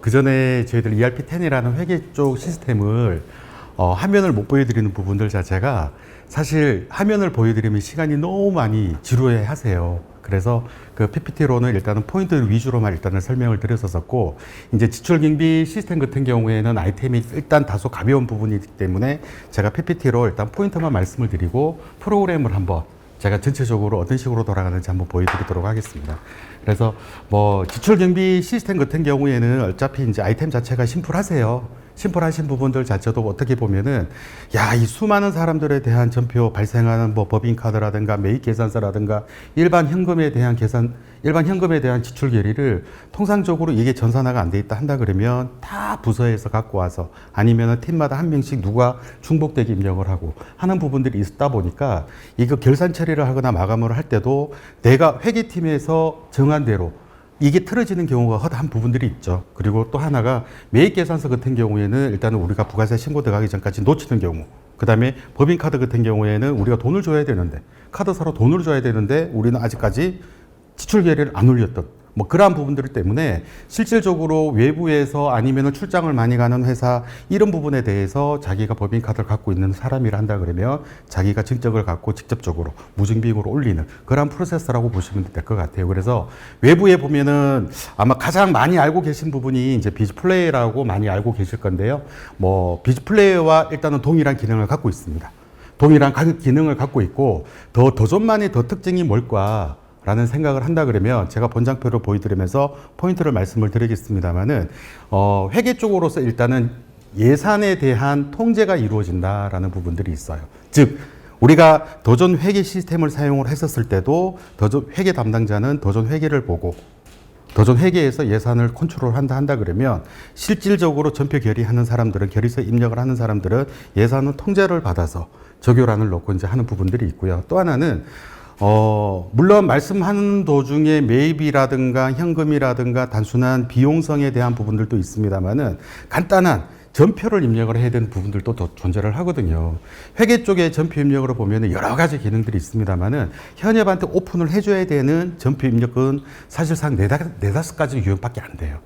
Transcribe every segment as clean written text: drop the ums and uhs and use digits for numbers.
그 전에 저희들 ERP10이라는 회계 쪽 시스템을 화면을 못 보여드리는 부분들 자체가 사실 화면을 보여드리면 시간이 너무 많이 지루해 하세요. 그래서 그 PPT로는 일단은 포인트 위주로만 일단은 설명을 드렸었고, 이제 지출경비 시스템 같은 경우에는 아이템이 일단 다소 가벼운 부분이기 때문에 제가 PPT로 일단 포인트만 말씀을 드리고 프로그램을 한번 제가 전체적으로 어떤 식으로 돌아가는지 한번 보여드리도록 하겠습니다. 그래서 뭐 지출경비 시스템 같은 경우에는 어차피 이제 아이템 자체가 심플하세요. 심플하신 부분들 자체도 어떻게 보면은 이 수많은 사람들에 대한 전표 발생하는 뭐 법인카드라든가 매입계산서라든가 일반 현금에 대한 지출 결의를 통상적으로 이게 전산화가 안 돼 있다 한다 그러면 다 부서에서 갖고 와서 아니면은 팀마다 한 명씩 누가 중복되게 입력을 하고 하는 부분들이 있다 보니까 이거 결산 처리를 하거나 마감을 할 때도 내가 회계팀에서 정한 대로 이게 틀어지는 경우가 허다한 부분들이 있죠. 그리고 또 하나가 매입계산서 같은 경우에는 일단은 우리가 부가세 신고 들어가기 전까지 놓치는 경우, 그 다음에 법인카드 같은 경우에는 우리가 돈을 줘야 되는데 카드사로 돈을 줘야 되는데 우리는 아직까지 지출 계획을 안 올렸던 뭐 그러한 부분들 때문에 실질적으로 외부에서 아니면 출장을 많이 가는 회사 이런 부분에 대해서 자기가 법인카드를 갖고 있는 사람이라 한다 그러면 자기가 증적을 갖고 직접적으로 무증빙으로 올리는 그러한 프로세스라고 보시면 될 것 같아요. 그래서 외부에 보면은 아마 가장 많이 알고 계신 부분이 이제 비즈플레이라고 많이 알고 계실 건데요. 뭐 비즈플레이와 일단은 동일한 기능을 갖고 있습니다. 동일한 기능을 갖고 있고 더존만의 더 특징이 뭘까? 라는 생각을 한다 그러면 제가 본장표를 보여드리면서 포인트를 말씀을 드리겠습니다만은 회계 쪽으로서 일단은 예산에 대한 통제가 이루어진다라는 부분들이 있어요. 즉 우리가 도전 회계 시스템을 사용을 했었을 때도 회계 담당자는 도전 회계를 보고 도전 회계에서 예산을 컨트롤한다 그러면 실질적으로 전표 결의하는 사람들은 결의서 입력을 하는 사람들은 예산은 통제를 받아서 적요란을 넣고 이제 하는 부분들이 있고요. 또 하나는 물론 말씀하는 도중에 매입이라든가 현금이라든가 단순한 비용성에 대한 부분들도 있습니다만은 간단한 전표를 입력을 해야 되는 부분들도 더 존재를 하거든요. 회계 쪽에 전표 입력으로 보면은 여러 가지 기능들이 있습니다만은 현업한테 오픈을 해줘야 되는 전표 입력은 사실상 네다섯 가지 유형밖에 안 돼요.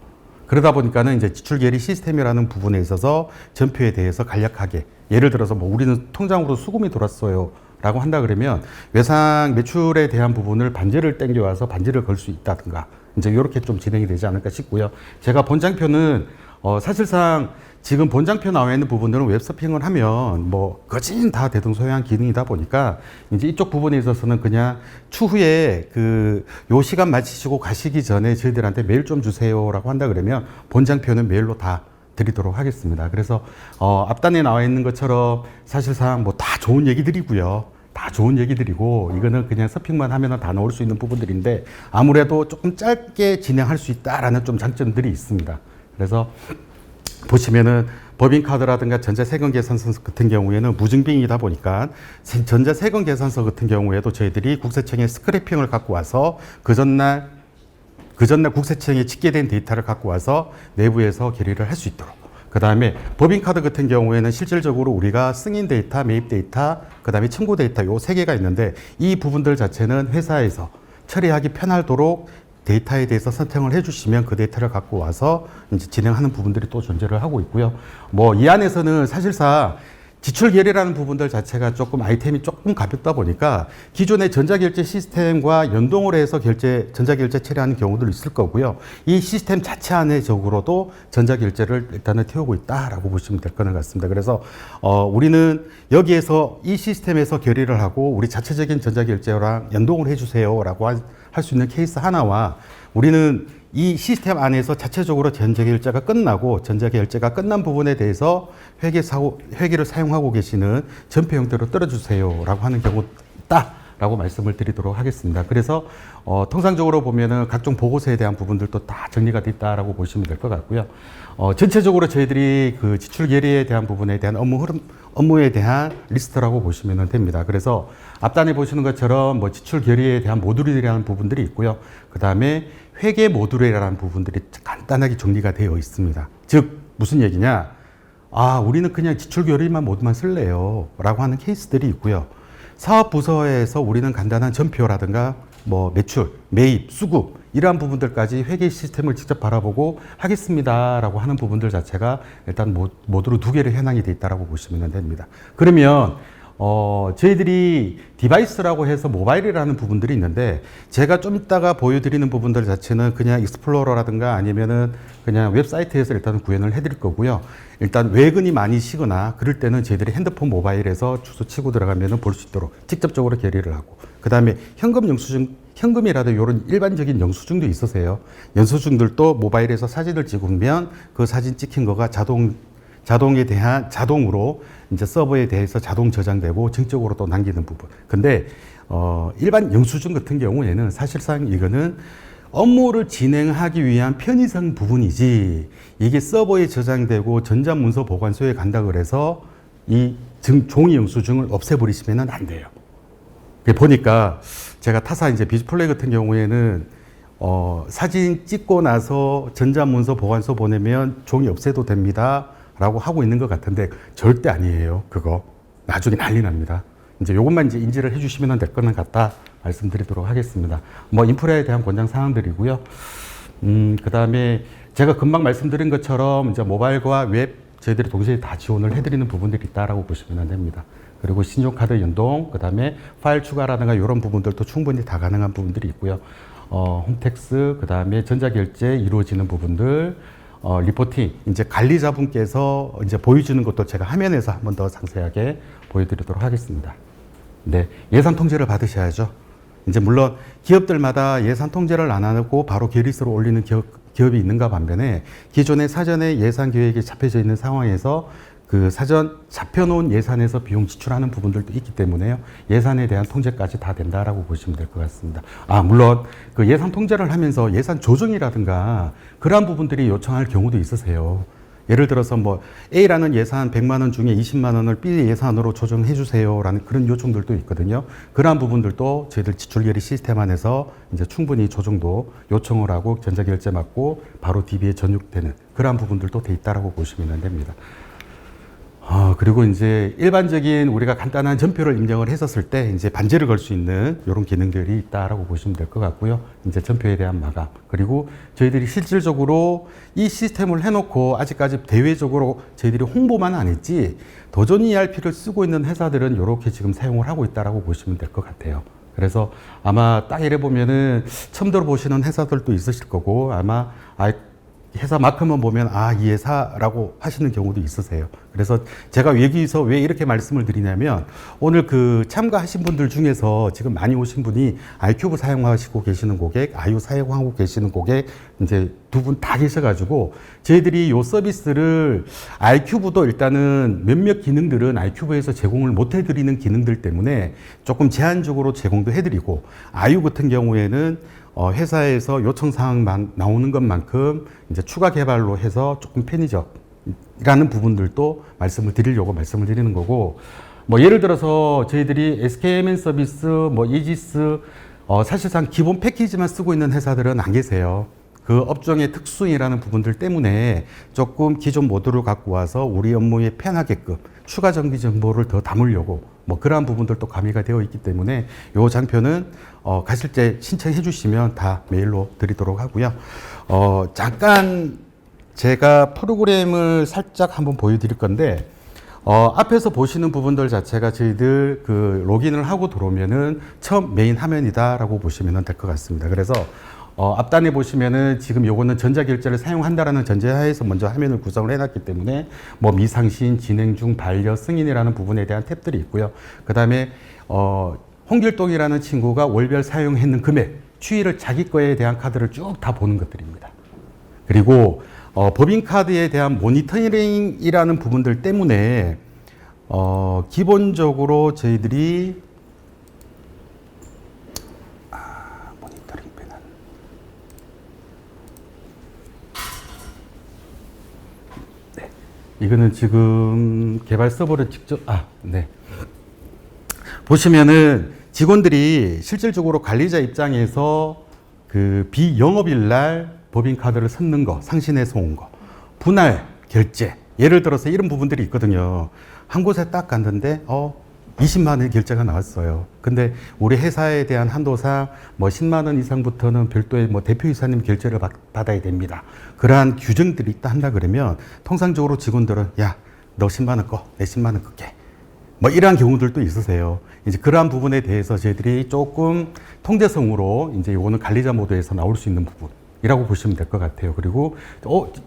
그러다 보니까는 이제 지출결의 시스템이라는 부분에 있어서 전표에 대해서 간략하게 예를 들어서 뭐 우리는 통장으로 수금이 돌았어요. 라고 한다 그러면 외상 매출에 대한 부분을 반지를 땡겨와서 반지를 걸 수 있다든가 이제 이렇게 좀 진행이 되지 않을까 싶고요. 제가 본장표는 사실상 지금 본장표 나와 있는 부분들은 웹서핑을 하면 뭐 거진 다 대등소양 기능이다 보니까 이제 이쪽 부분에 있어서는 그냥 추후에 요 시간 마치시고 가시기 전에 저희들한테 메일 좀 주세요라고 한다 그러면 본장표는 메일로 다 드리도록 하겠습니다. 그래서 앞단에 나와 있는 것처럼 사실상 뭐 다 좋은 얘기들이고요. 다 좋은 얘기들이고 이거는 그냥 서핑만 하면 다 넣을 수 있는 부분들인데 아무래도 조금 짧게 진행할 수 있다라는 좀 장점들이 있습니다. 그래서 보시면은 법인카드라든가 전자세금계산서 같은 경우에는 무증빙이다 보니까 전자세금계산서 같은 경우에도 저희들이 국세청에 스크래핑을 갖고 와서 그 전날 국세청에 집계된 데이터를 갖고 와서 내부에서 결의를 할 수 있도록. 그 다음에 법인카드 같은 경우에는 실질적으로 우리가 승인 데이터, 매입 데이터, 그 다음에 청구 데이터 요 세 개가 있는데 이 부분들 자체는 회사에서 처리하기 편하도록 데이터에 대해서 선택을 해주시면 그 데이터를 갖고 와서 이제 진행하는 부분들이 또 존재를 하고 있고요. 뭐 이 안에서는 사실상 지출 결의라는 부분들 자체가 조금 아이템이 조금 가볍다 보니까 기존의 전자결제 시스템과 연동을 해서 전자결제 처리하는 경우도 있을 거고요. 이 시스템 자체 안에적으로도 전자결제를 일단은 태우고 있다라고 보시면 될 것 같습니다. 그래서 우리는 여기에서 이 시스템에서 결의를 하고 우리 자체적인 전자결제랑 연동을 해주세요라고 할 수 있는 케이스 하나와 우리는 이 시스템 안에서 자체적으로 전자결제가 끝나고 전자결제가 끝난 부분에 대해서 회계를 사용하고 계시는 전표 형태로 떨어주세요라고 하는 경우 있다라고 말씀을 드리도록 하겠습니다. 그래서 통상적으로 보면은 각종 보고서에 대한 부분들도 다 정리가 됐다라고 보시면 될 것 같고요. 전체적으로 저희들이 그 지출 결의에 대한 부분에 대한 업무에 대한 리스트라고 보시면 됩니다. 그래서 앞단에 보시는 것처럼 뭐 지출 결의에 대한 모듈이라는 부분들이 있고요. 그 다음에 회계 모듈이라는 부분들이 간단하게 정리가 되어 있습니다. 즉 무슨 얘기냐? 우리는 그냥 지출 결의만 모두만 쓸래요 라고 하는 케이스들이 있고요. 사업 부서에서 우리는 간단한 전표라든가 뭐 매출, 매입, 수급 이러한 부분들까지 회계 시스템을 직접 바라보고 하겠습니다라고 하는 부분들 자체가 일단 모두로 두 개를 현황이 돼 있다라고 보시면 됩니다. 그러면 저희들이 디바이스라고 해서 모바일이라는 부분들이 있는데 제가 좀 이따가 보여드리는 부분들 자체는 그냥 익스플로러라든가 아니면은 그냥 웹사이트에서 일단 구현을 해드릴 거고요. 일단 외근이 많이 쉬거나 그럴 때는 저희들이 핸드폰 모바일에서 주소 치고 들어가면은 볼 수 있도록 직접적으로 결의를 하고 그 다음에 현금 영수증, 현금이라도 이런 일반적인 영수증도 있으세요. 영수증들도 모바일에서 사진을 찍으면 그 사진 찍힌 거가 자동에 대한 자동으로 이제 서버에 대해서 자동 저장되고 정적으로 또 남기는 부분. 근데 일반 영수증 같은 경우에는 사실상 이거는 업무를 진행하기 위한 편의성 부분이지 이게 서버에 저장되고 전자문서 보관소에 간다 그래서 이 종이 영수증을 없애버리시면 안 돼요. 보니까 제가 타사 이제 비즈플레이 같은 경우에는 사진 찍고 나서 전자문서 보관소 보내면 종이 없애도 됩니다 라고 하고 있는 것 같은데 절대 아니에요. 그거 나중에 난리 납니다. 이제 요것만 이제 인지를 해주시면 될 거는 같다 말씀드리도록 하겠습니다. 뭐 인프라에 대한 권장 사항들이고요. 그 다음에 제가 금방 말씀드린 것처럼 이제 모바일과 웹 저희들이 동시에 다 지원을 해드리는 부분들이 있다라고 보시면 됩니다. 그리고 신용카드 연동, 그 다음에 파일 추가라든가 이런 부분들도 충분히 다 가능한 부분들이 있고요. 홈택스, 그 다음에 전자결제 이루어지는 부분들, 리포팅, 이제 관리자분께서 이제 보여주는 것도 제가 화면에서 한 번 더 상세하게 보여드리도록 하겠습니다. 네, 예산 통제를 받으셔야죠. 이제 물론 기업들마다 예산 통제를 안 하고 바로 결의서를 올리는 기업이 있는가 반면에 기존에 사전에 예산 계획이 잡혀져 있는 상황에서 그 사전 잡혀놓은 예산에서 비용 지출하는 부분들도 있기 때문에요. 예산에 대한 통제까지 다 된다라고 보시면 될 것 같습니다. 물론 그 예산 통제를 하면서 예산 조정이라든가 그러한 부분들이 요청할 경우도 있으세요. 예를 들어서 뭐 A라는 예산 100만 원 중에 20만 원을 B 예산으로 조정해 주세요라는 그런 요청들도 있거든요. 그러한 부분들도 저희들 지출결의 시스템 안에서 이제 충분히 조정도 요청을 하고 전자결제 맞고 바로 DB에 전육되는 그러한 부분들도 돼 있다라고 보시면 됩니다. 그리고 이제 일반적인 우리가 간단한 전표를 입력을 했었을 때 이제 반제를 걸 수 있는 이런 기능들이 있다라고 보시면 될 것 같고요. 이제 전표에 대한 마감. 그리고 저희들이 실질적으로 이 시스템을 해놓고 아직까지 대외적으로 저희들이 홍보만 안 했지 도전 ERP를 쓰고 있는 회사들은 이렇게 지금 사용을 하고 있다라고 보시면 될 것 같아요. 그래서 아마 딱 이래 보면은 처음 들어보시는 회사들도 있으실 거고 아마 회사만큼은 보면 이 회사라고 하시는 경우도 있으세요. 그래서 제가 여기서 왜 이렇게 말씀을 드리냐면 오늘 그 참가하신 분들 중에서 지금 많이 오신 분이 아이큐브 사용하시고 계시는 고객, 아이유 사용하고 계시는 고객 이제 두 분 다 계셔가지고 저희들이 요 서비스를 아이큐브도 일단은 몇몇 기능들은 아이큐브에서 제공을 못 해드리는 기능들 때문에 조금 제한적으로 제공도 해드리고 아이유 같은 경우에는 회사에서 요청사항만 나오는 것만큼 이제 추가 개발로 해서 조금 편의적이라는 부분들도 말씀을 드리려고 말씀을 드리는 거고, 뭐 예를 들어서 저희들이 SKMN 서비스, 뭐 이지스, 사실상 기본 패키지만 쓰고 있는 회사들은 안 계세요. 그 업종의 특수이라는 부분들 때문에 조금 기존 모드를 갖고 와서 우리 업무에 편하게끔 추가 정비 정보를 더 담으려고 뭐 그러한 부분들도 가미가 되어 있기 때문에 요 장표는 가실 때 신청해 주시면 다 메일로 드리도록 하고요. 잠깐 제가 프로그램을 살짝 한번 보여드릴 건데 앞에서 보시는 부분들 자체가 저희들 그 로그인을 하고 들어오면은 처음 메인 화면이다라고 보시면 될 것 같습니다. 그래서 앞단에 보시면은 지금 요거는 전자결제를 사용한다라는 전제하에서 먼저 화면을 구성을 해놨기 때문에 뭐 미상신, 진행 중, 반려, 승인이라는 부분에 대한 탭들이 있고요. 그 다음에 홍길동이라는 친구가 월별 사용했는 금액, 추이를 자기 거에 대한 카드를 쭉 다 보는 것들입니다. 그리고 법인카드에 대한 모니터링이라는 부분들 때문에 기본적으로 저희들이 이거는 지금 개발 서버를 직접, 네. 보시면은 직원들이 실질적으로 관리자 입장에서 그 비영업일 날 법인카드를 섞는 거, 상신해서 온 거, 분할 결제. 예를 들어서 이런 부분들이 있거든요. 한 곳에 딱 갔는데, 20만 원의 결제가 나왔어요. 근데 우리 회사에 대한 한도상 뭐 10만 원 이상부터는 별도의 뭐 대표이사님 결제를 받아야 됩니다. 그러한 규정들이 있다 한다 그러면 통상적으로 직원들은 야, 너 10만 원 꺼, 내 10만 원 끌게. 뭐 이러한 경우들도 있으세요. 이제 그러한 부분에 대해서 저희들이 조금 통제성으로 이제 요거는 관리자 모드에서 나올 수 있는 부분이라고 보시면 될 것 같아요. 그리고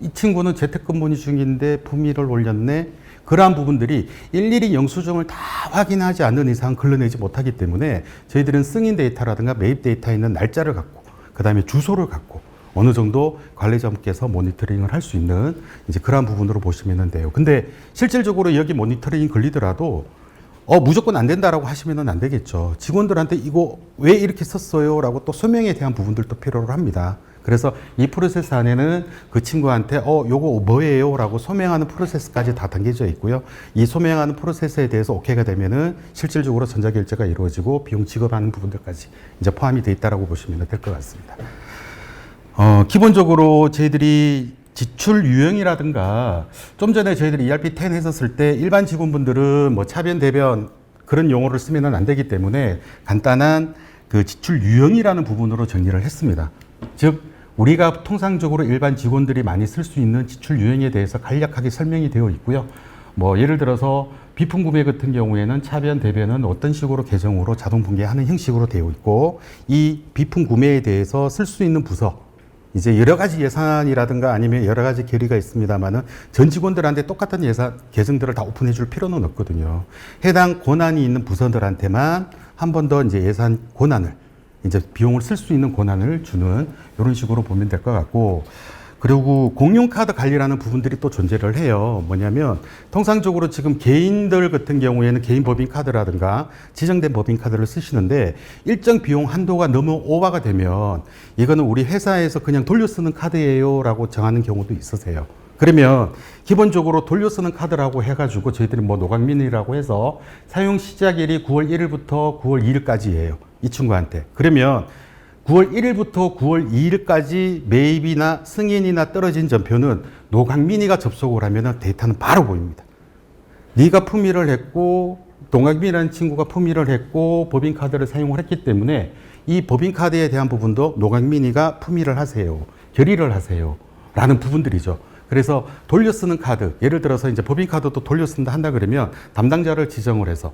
이 친구는 재택근무 중인데 품위를 올렸네. 그러한 부분들이 일일이 영수증을 다 확인하지 않는 이상 걸러내지 못하기 때문에 저희들은 승인 데이터라든가 매입 데이터에 있는 날짜를 갖고 그 다음에 주소를 갖고 어느 정도 관리자분께서 모니터링을 할 수 있는 이제 그러한 부분으로 보시면 돼요. 근데 실질적으로 여기 모니터링이 걸리더라도 무조건 안 된다라고 하시면 안 되겠죠. 직원들한테 이거 왜 이렇게 썼어요? 라고 또 소명에 대한 부분들도 필요로 합니다. 그래서 이 프로세스 안에는 그 친구한테 요거 뭐예요? 라고 소명하는 프로세스까지 다 담겨져 있고요. 이 소명하는 프로세스에 대해서 오케이가 되면은 실질적으로 전자결제가 이루어지고 비용 지급하는 부분들까지 이제 포함이 되어 있다라고 보시면 될 것 같습니다. 기본적으로 저희들이 지출 유형이라든가 좀 전에 저희들이 ERP10 했었을 때 일반 직원분들은 뭐 차변, 대변 그런 용어를 쓰면 안 되기 때문에 간단한 그 지출 유형이라는 부분으로 정리를 했습니다. 즉, 우리가 통상적으로 일반 직원들이 많이 쓸 수 있는 지출 유형에 대해서 간략하게 설명이 되어 있고요. 뭐 예를 들어서 비품 구매 같은 경우에는 차변, 대변은 어떤 식으로 계정으로 자동 분개하는 형식으로 되어 있고 이 비품 구매에 대해서 쓸 수 있는 부서 이제 여러 가지 예산이라든가 아니면 여러 가지 결의가 있습니다만은 전 직원들한테 똑같은 예산 계정들을 다 오픈해 줄 필요는 없거든요. 해당 권한이 있는 부서들한테만 한 번 더 이제 예산 권한을 이제 비용을 쓸 수 있는 권한을 주는 이런 식으로 보면 될 것 같고 그리고 공용카드 관리라는 부분들이 또 존재를 해요. 뭐냐면 통상적으로 지금 개인들 같은 경우에는 개인 법인카드라든가 지정된 법인카드를 쓰시는데 일정 비용 한도가 너무 오버가 되면 이거는 우리 회사에서 그냥 돌려 쓰는 카드예요 라고 정하는 경우도 있으세요. 그러면 기본적으로 돌려 쓰는 카드라고 해가지고 저희들이 뭐 노광민이라고 해서 사용 시작일이 9월 1일부터 9월 2일까지예요. 이 친구한테. 그러면 9월 1일부터 9월 2일까지 매입이나 승인이나 떨어진 전표는 노광민이가 접속을 하면 데이터는 바로 보입니다. 네가 품위를 했고 노광민이라는 친구가 품위를 했고 법인카드를 사용을 했기 때문에 이 법인카드에 대한 부분도 노광민이가 품위를 하세요. 결의를 하세요. 라는 부분들이죠. 그래서 돌려 쓰는 카드, 예를 들어서 이제 법인카드도 돌려 쓴다 한다 그러면 담당자를 지정을 해서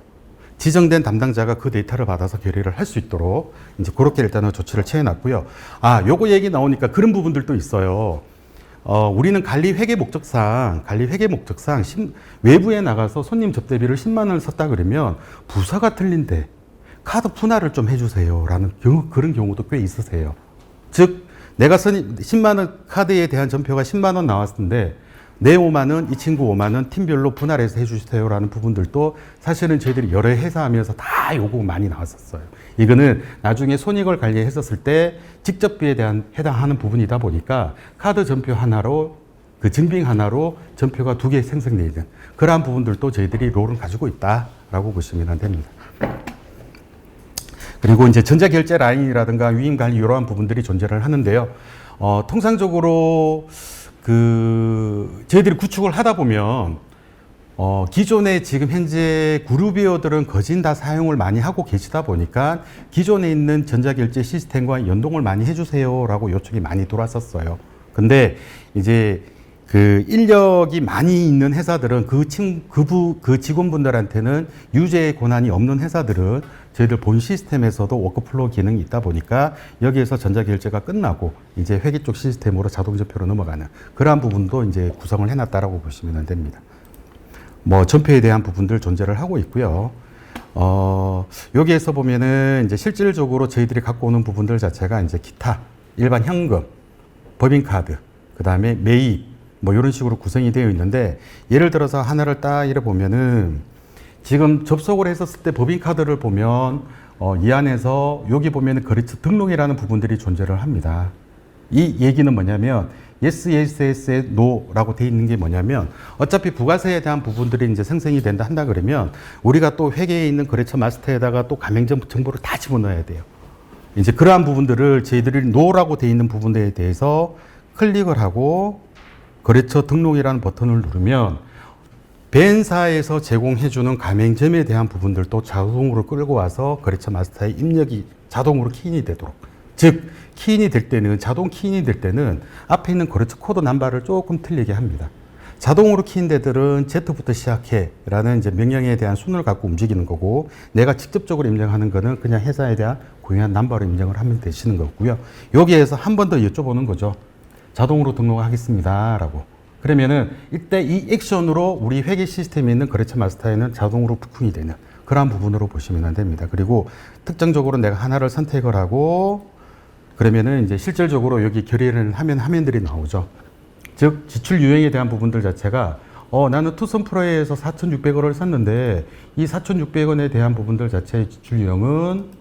지정된 담당자가 그 데이터를 받아서 결의를 할 수 있도록 이제 그렇게 일단은 조치를 취해 놨고요. 요거 얘기 나오니까 그런 부분들도 있어요. 우리는 관리 회계 목적상 외부에 나가서 손님 접대비를 10만 원을 썼다 그러면 부서가 틀린데 카드 분할을 좀 해주세요. 라는 그런 경우도 꽤 있으세요. 즉, 내가 10만 원 카드에 대한 전표가 10만 원 나왔는데 내 5만 원, 이 친구 5만 원 팀별로 분할해서 해주세요 라는 부분들도 사실은 저희들이 여러 회사 하면서 다 요구 많이 나왔었어요. 이거는 나중에 손익을 관리했었을 때 직접비에 대한 해당하는 부분이다 보니까 카드 전표 하나로 그 증빙 하나로 전표가 2개 생성되는 그러한 부분들도 저희들이 롤을 가지고 있다라고 보시면 됩니다. 그리고 이제 전자결제 라인이라든가 위임관리 이러한 부분들이 존재를 하는데요. 통상적으로 저희들이 구축을 하다 보면, 기존에 지금 현재 그룹웨어들은 거진 다 사용을 많이 하고 계시다 보니까 기존에 있는 전자결제 시스템과 연동을 많이 해주세요 라고 요청이 많이 들어왔었어요. 근데 이제 그 인력이 많이 있는 회사들은 그 직원분들한테는 유죄의 권한이 없는 회사들은 저희들 본 시스템에서도 워크플로우 기능이 있다 보니까 여기에서 전자결제가 끝나고 이제 회계 쪽 시스템으로 자동전표로 넘어가는 그러한 부분도 이제 구성을 해놨다라고 보시면 됩니다. 뭐 전표에 대한 부분들 존재를 하고 있고요. 여기에서 보면은 이제 실질적으로 저희들이 갖고 오는 부분들 자체가 이제 기타, 일반 현금, 법인카드, 그 다음에 매입, 뭐 이런 식으로 구성이 되어 있는데 예를 들어서 하나를 딱 이래 보면은 지금 접속을 했었을 때 법인카드를 보면 이 안에서 여기 보면은 거래처 등록이라는 부분들이 존재를 합니다. 이 얘기는 뭐냐면 yes, yes, yes, no라고 돼 있는 게 뭐냐면 어차피 부가세에 대한 부분들이 이제 생성이 된다 한다 그러면 우리가 또 회계에 있는 거래처 마스터에다가 또 가맹점 정보를 다 집어넣어야 돼요. 이제 그러한 부분들을 저희들이 no라고 돼 있는 부분에 대해서 클릭을 하고 거래처 등록이라는 버튼을 누르면 벤사에서 제공해주는 가맹점에 대한 부분들도 자동으로 끌고 와서 거래처 마스터의 입력이 자동으로 키인이 되도록. 즉, 키인이 될 때는, 자동 키인이 될 때는 앞에 있는 거래처 코드 넘버를 조금 틀리게 합니다. 자동으로 키인데들은 Z부터 시작해 라는 이제 명령에 대한 순을 갖고 움직이는 거고, 내가 직접적으로 입력하는 거는 그냥 회사에 대한 고유한 넘버로 입력을 하면 되시는 거고요. 여기에서 한 번 더 여쭤보는 거죠. 자동으로 등록하겠습니다 라고. 그러면은 이때 이 액션으로 우리 회계 시스템에 있는 거래처 마스터에는 자동으로 부팅이 되는 그러한 부분으로 보시면 됩니다. 그리고 특정적으로 내가 하나를 선택을 하고 그러면은 이제 실질적으로 여기 결의를 하면 화면들이 나오죠. 즉 지출 유형에 대한 부분들 자체가 나는 투썸 프로에서 4,600원을 샀는데 이 4,600원에 대한 부분들 자체의 지출 유형은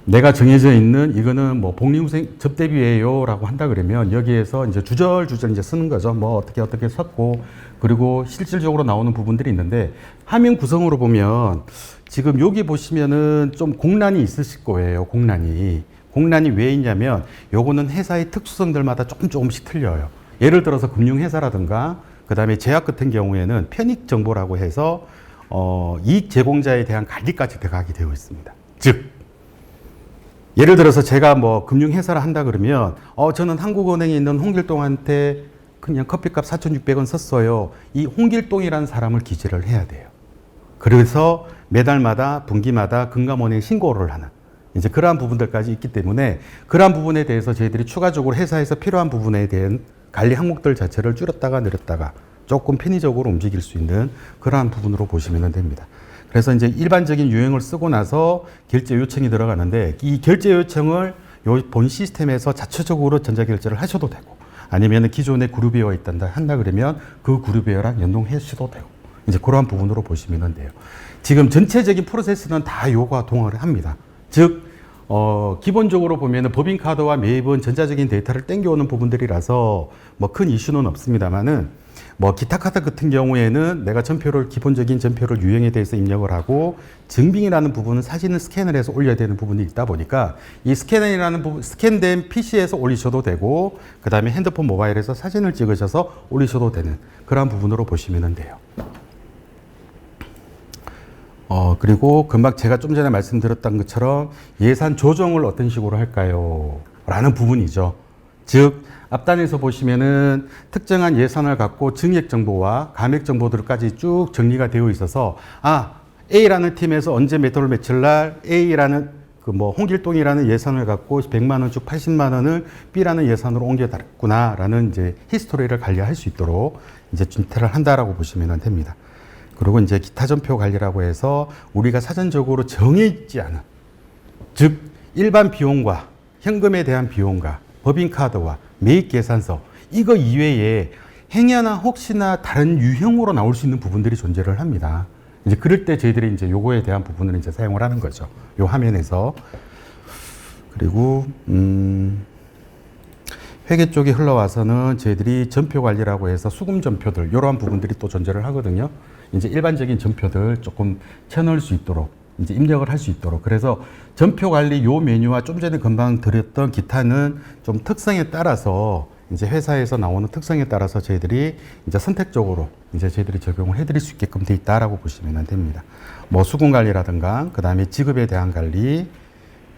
내가 정해져 있는 이거는 뭐 복리후생 접대비예요 라고 한다 그러면 여기에서 이제 주절주절 이제 쓰는 거죠. 뭐 어떻게 썼고 그리고 실질적으로 나오는 부분들이 있는데 화면 구성으로 보면 지금 여기 보시면은 좀 공란이 있으실 거예요. 공란이 왜 있냐면 요거는 회사의 특수성들마다 조금씩 틀려요. 예를 들어서 금융회사라든가 그 다음에 제약 같은 경우에는 편익 정보라고 해서 이익 제공자에 대한 관리까지 들어가게 되어 있습니다. 즉 예를 들어서 제가 뭐 금융회사를 한다 그러면 저는 한국은행에 있는 홍길동한테 그냥 커피값 4,600원 썼어요. 이 홍길동이라는 사람을 기재를 해야 돼요. 그래서 매달마다 분기마다 금감원에 신고를 하는 이제 그러한 부분들까지 있기 때문에 그러한 부분에 대해서 저희들이 추가적으로 회사에서 필요한 부분에 대한 관리 항목들 자체를 줄였다가 늘렸다가 조금 편의적으로 움직일 수 있는 그러한 부분으로 보시면 됩니다. 그래서 이제 일반적인 유형을 쓰고 나서 결제 요청이 들어가는데 이 결제 요청을 본 시스템에서 자체적으로 전자결제를 하셔도 되고 아니면 기존에 그룹웨어가 한다 그러면 그 그룹웨어랑 연동하셔도 되고 이제 그러한 부분으로 보시면 돼요. 지금 전체적인 프로세스는 다 요거와 동화를 합니다. 즉 기본적으로 보면은 법인카드와 매입은 전자적인 데이터를 땡겨오는 부분들이라서 뭐 큰 이슈는 없습니다만은 뭐 기타 카드 같은 경우에는 내가 기본적인 전표를 유형에 대해서 입력을 하고 증빙이라는 부분은 사진을 스캔을 해서 올려야 되는 부분이 있다 보니까 이 스캔이라는 부분, 스캔된 PC에서 올리셔도 되고 그 다음에 핸드폰 모바일에서 사진을 찍으셔서 올리셔도 되는 그런 부분으로 보시면 돼요. 그리고 금방 제가 좀 전에 말씀드렸던 것처럼 예산 조정을 어떤 식으로 할까요? 라는 부분이죠. 즉 앞단에서 보시면은 특정한 예산을 갖고 증액 정보와 감액 정보들까지 쭉 정리가 되어 있어서 A라는 팀에서 언제 몇 월 며칠 날 A라는 홍길동이라는 예산을 갖고 100만 원 중 80만 원을 B라는 예산으로 옮겨달구나라는 이제 히스토리를 관리할 수 있도록 이제 준태를 한다라고 보시면 됩니다. 그리고 이제 기타 전표 관리라고 해서 우리가 사전적으로 정해있지 않은 즉 일반 비용과 현금에 대한 비용과 법인카드와 매입계산서 이거 이외에 행여나 혹시나 다른 유형으로 나올 수 있는 부분들이 존재를 합니다. 이제 그럴 때 저희들이 이제 요거에 대한 부분을 이제 사용을 하는 거죠. 요 화면에서. 그리고 회계 쪽에 흘러와서는 저희들이 전표 관리라고 해서 수금 전표들 이러한 부분들이 또 존재를 하거든요. 이제 일반적인 전표들 조금 쳐넣을 수 있도록 이제 입력을 할 수 있도록 그래서 전표 관리 요 메뉴와 좀 전에 금방 드렸던 기타는 좀 특성에 따라서 이제 회사에서 나오는 특성에 따라서 저희들이 이제 선택적으로 이제 저희들이 적용을 해드릴 수 있게끔 돼 있다라고 보시면 됩니다. 뭐 수금 관리라든가 그 다음에 지급에 대한 관리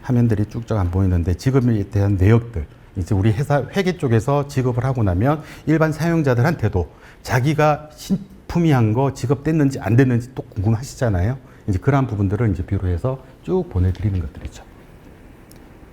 화면들이 쭉쭉 안 보이는데 지급에 대한 내역들 이제 우리 회사 회계 쪽에서 지급을 하고 나면 일반 사용자들한테도 자기가 신품이한 거 지급됐는지 안 됐는지 또 궁금하시잖아요. 이제 그러한 부분들을 이제 비로해서 쭉 보내드리는 것들이죠.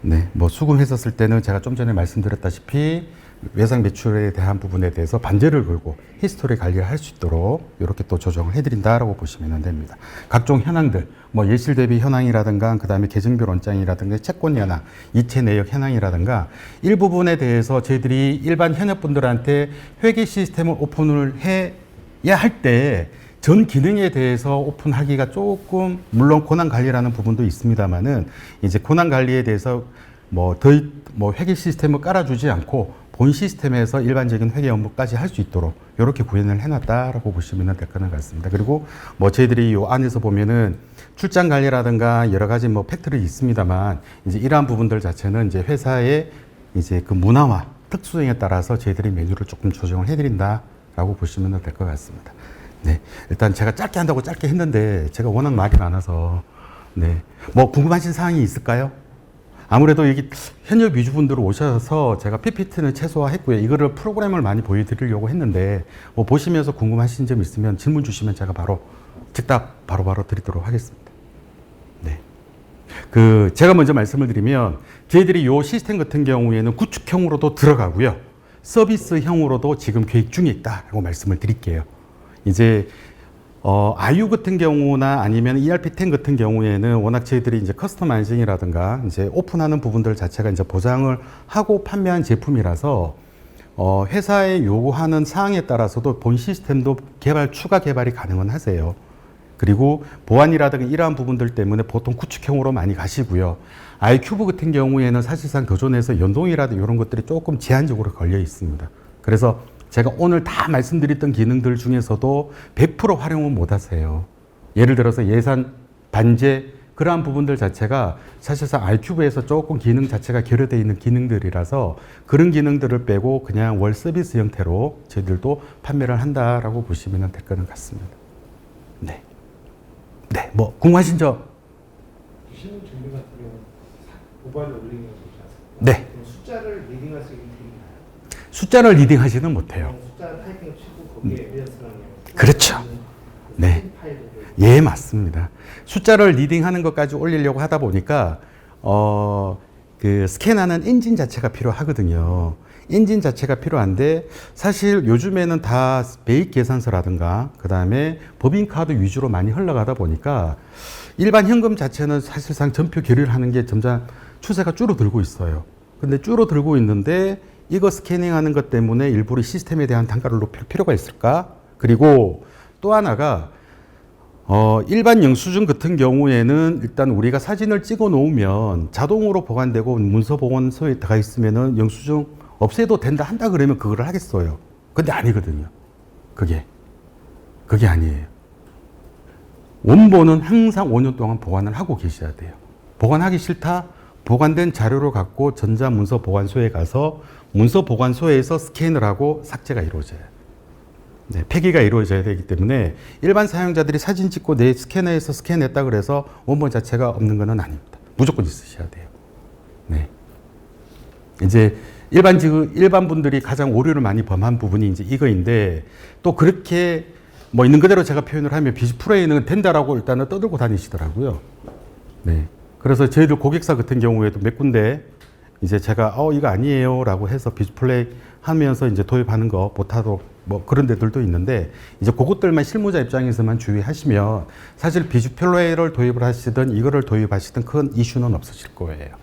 네, 뭐 수금했었을 때는 제가 좀 전에 말씀드렸다시피 외상 매출에 대한 부분에 대해서 반제를 걸고 히스토리 관리를 할 수 있도록 이렇게 또 조정을 해드린다라고 보시면 됩니다. 각종 현황들, 뭐 예실 대비 현황이라든가 그 다음에 계정별 원장이라든가 채권 현황, 이체 내역 현황이라든가 일부분에 대해서 저희들이 일반 현역분들한테 회계 시스템을 오픈을 해야 할 때 전 기능에 대해서 오픈하기가 조금 물론 고난 관리라는 부분도 있습니다만은 이제 고난 관리에 대해서 뭐 회계 시스템을 깔아주지 않고 본 시스템에서 일반적인 회계 업무까지 할 수 있도록 이렇게 구현을 해놨다라고 보시면 될 것 같습니다. 그리고 뭐 저희들이 이 안에서 보면은 출장 관리라든가 여러 가지 뭐 팩트들이 있습니다만 이제 이러한 부분들 자체는 이제 회사의 이제 그 문화와 특수성에 따라서 저희들이 메뉴를 조금 조정을 해드린다라고 라고 보시면 될 것 같습니다. 네. 일단 제가 짧게 한다고 짧게 했는데 제가 워낙 말이 많아서 네. 뭐 궁금하신 사항이 있을까요? 아무래도 여기 현역 위주분들 오셔서 제가 PPT는 최소화했고요. 이거를 프로그램을 많이 보여드리려고 했는데 뭐 보시면서 궁금하신 점 있으면 질문 주시면 제가 바로 즉답 바로바로 드리도록 하겠습니다. 네. 제가 먼저 말씀을 드리면 저희들이 이 시스템 같은 경우에는 구축형으로도 들어가고요. 서비스형으로도 지금 계획 중에 있다라고 말씀을 드릴게요. 이제 IU 같은 경우나 아니면 ERP10 같은 경우에는 워낙 저희들이 이제 커스터마이징이라든가 이제 오픈하는 부분들 자체가 이제 보장을 하고 판매한 제품이라서 회사에 요구하는 사항에 따라서도 본 시스템도 추가 개발이 가능은 하세요. 그리고 보안이라든가 이러한 부분들 때문에 보통 구축형으로 많이 가시고요. iCube 같은 경우에는 사실상 교존에서 연동이라든가 이런 것들이 조금 제한적으로 걸려 있습니다. 그래서 제가 오늘 다 말씀드렸던 기능들 중에서도 100% 활용은 못 하세요. 예를 들어서 예산, 반제, 그러한 부분들 자체가 사실상 iCube에서 조금 기능 자체가 결여되어 있는 기능들이라서 그런 기능들을 빼고 그냥 월 서비스 형태로 저희들도 판매를 한다라고 보시면 될 것 같습니다. 네. 네, 뭐 궁금하신 점? 신문 종류 같은 경우는 모바일로 올리는 거 좋지 않습니까? 네. 그럼 숫자를 리딩할 수 있는 기능이 있나요? 숫자를 리딩하지는 못해요. 숫자 타이핑을 치고 거기에 에비던스라는 그렇죠. 네. 예, 맞습니다. 숫자를 리딩하는 것까지 올리려고 하다 보니까 스캔하는 엔진 자체가 필요하거든요. 엔진 자체가 필요한데 사실 요즘에는 다 매입 계산서라든가 그 다음에 법인카드 위주로 많이 흘러가다 보니까 일반 현금 자체는 사실상 전표 결의를 하는 게 점점 추세가 줄어들고 있어요. 근데 줄어들고 있는데 이거 스캐닝하는 것 때문에 일부러 시스템에 대한 단가를 높일 필요가 있을까? 그리고 또 하나가 일반 영수증 같은 경우에는 일단 우리가 사진을 찍어 놓으면 자동으로 보관되고 문서 보관소에 들어가 있으면은 영수증 없애도 된다 한다 그러면 그거를 하겠어요. 근데 아니거든요. 그게 아니에요. 원본은 항상 5년 동안 보관을 하고 계셔야 돼요. 보관하기 싫다? 보관된 자료를 갖고 전자문서보관소에 가서 문서보관소에서 스캔을 하고 삭제가 이루어져요. 네, 폐기가 이루어져야 되기 때문에 일반 사용자들이 사진 찍고 내 스캐너에서 스캔했다 그래서 원본 자체가 없는 건 아닙니다. 무조건 있으셔야 돼요. 네. 이제 일반 분들이 가장 오류를 많이 범한 부분이 이제 이거인데 또 그렇게 뭐 있는 그대로 제가 표현을 하면 비즈플레이는 된다라고 일단은 떠들고 다니시더라고요. 네. 그래서 저희들 고객사 같은 경우에도 몇 군데 이제 제가 이거 아니에요라고 해서 비즈플레이 하면서 이제 도입하는 거 못하도록 뭐 그런 데들도 있는데 이제 그것들만 실무자 입장에서만 주의하시면 사실 비즈플레이를 도입을 하시든 이거를 도입하시든 큰 이슈는 없으실 거예요.